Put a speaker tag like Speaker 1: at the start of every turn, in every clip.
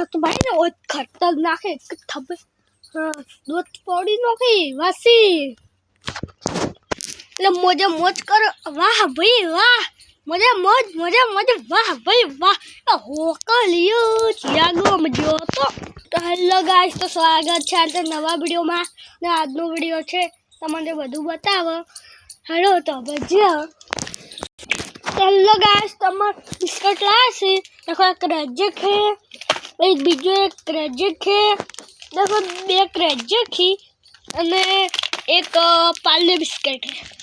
Speaker 1: तो भाई ना वो खतरनाक है थप दूध पौड़ी नोखी वासी ले मजा मौज करो वाह भाई वाह मजा मौज मजा मजा वाह भाई वाह हो लियो चिरागो मजो तो हेलो गाइस तो स्वागत है आज नवा वीडियो में ने आजनो वीडियो छे तमने બધું બતાવો हेलो तो बजिया हेलो गाइस तम बिस्कुट लासी देखो एक रेजेक है एक बीजो एक रेजेक है देखो बे रेजेक ही અને એક પાર્લે બિસ્કિટ है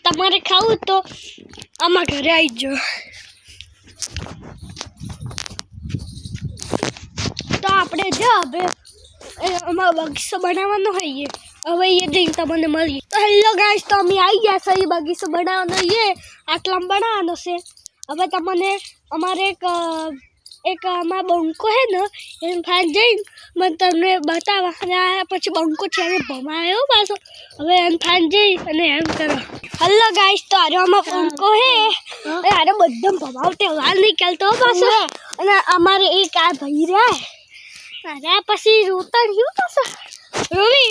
Speaker 1: તમારે ખાવું તો આમાં ઘરે આવી જાઓ તો આપણે જો હવે અમારો બગીચો બનાવવાનો હોય હવે એ જઈને તમને મળીએ તો હેલો ગાઈસ તો અમે આવી ગયા છે એ બગીચો બનાવવાનો છે આટલામાં બનાવવાનો છે હવે તમને અમારે એક અમારા બંકો है ને એમ ફાન જઈને મને તમને બતાવવા અને આ પછી બંકો છે એને ભમાયો પાછો હવે એમ ફાન જઈ અને એમ કરો હેલો ગાઈસ તો આરો અમારો બંકો है આરે બધમ ભમાવતે વાલ નીકળતો પાછો અને અમારે એક આ ભાઈ રહ્યા અરે પછી ઉતર્યું પાછો રવિ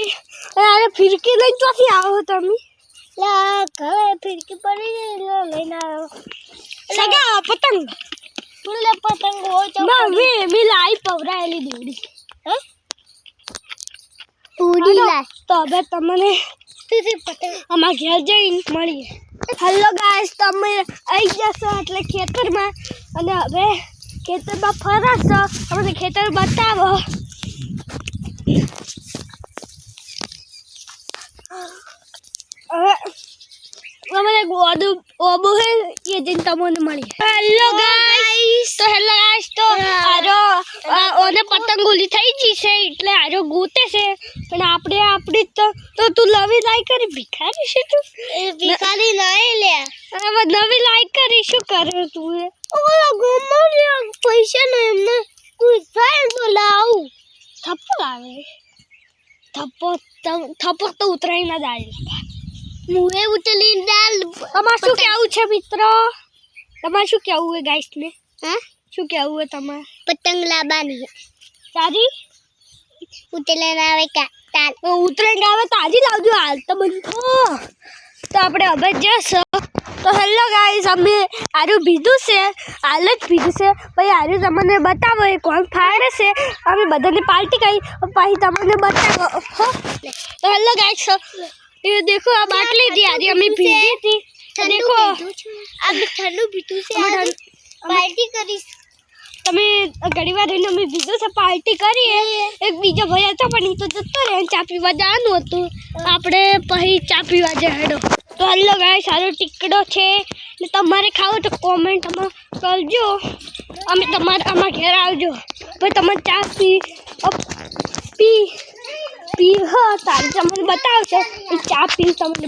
Speaker 1: અરે ફિરકી લઈને ચોથી આવો તમે લા ઘરે ફિરકી પડી લઈને આવ્યો સગા પતંગ ફૂલે પતંગ હોય તો મે લાઈ પવરાયેલી દોડી હે ઉડી લાય તો હવે તમને પતંગ અમાર ઘેર જઈને મળીએ હેલો ગાઈસ તમે આવી જશો એટલે ખેતરમાં અને હવે ખેતરમાં ફરશો તમને ખેતર બતાવો हमारे गोदू ओबो है ये दिन तमोने मળી हेलो गाइस तो आरो ओने पतंग गोली થઈ જી છે એટલે આરો ગોતે છે પણ આપણે તો તું નવી લાઈ કરી ભિખારી છે તું ભિખારી નહીં લે હવે નવી લાઈ કરી શું કરે તું ઓલા ગોમરિયા પૈસા ને એમને કોઈ થાય તો લાવ થપ્પો આવે થપ્પો તો ઉતરાઈ ના જાય मुहे उतली डाल तमा शू केवु छे मित्रो तमा शू केवु है गाइस ने हां शू केवु है तमा पतंग लाबानी सारी उतले आवे का ताल उतरेंग आवे ताजी लावજો हाल तो बंधो तो આપણે હવે જશો તો હેલો ગાઈસ અમે આરુ ભીધું છે હાલ જ ભીધું છે ભાઈ આરુ તમને બતાવો એ કોણ ફાડે છે અમે બધાને પાર્ટી કરી પછી તમને બતાવો તો હેલો ગાઈસ ये देखो अब बाटली दी आ रही हमें भीगी थी देखो अब ठंडू भीतू से पार्टी करी તમે ઘણી વાર એને અમે બીજો છે પાર્ટી કરી એક બીજો ભાઈ હતો પણ ઈ તો જતો રહે ચા પીવા જવાનું હતું આપણે પછી ચા પીવા જહેડો તો હેલો ગાઈસ સારો ટીકડો છે ને તમારે ખાવો તો કોમેન્ટમાં કરજો અમે અમારા ઘરે આવજો ભાઈ તમે ચા પી હા તારે તમને બતાવશે ચા પી તમને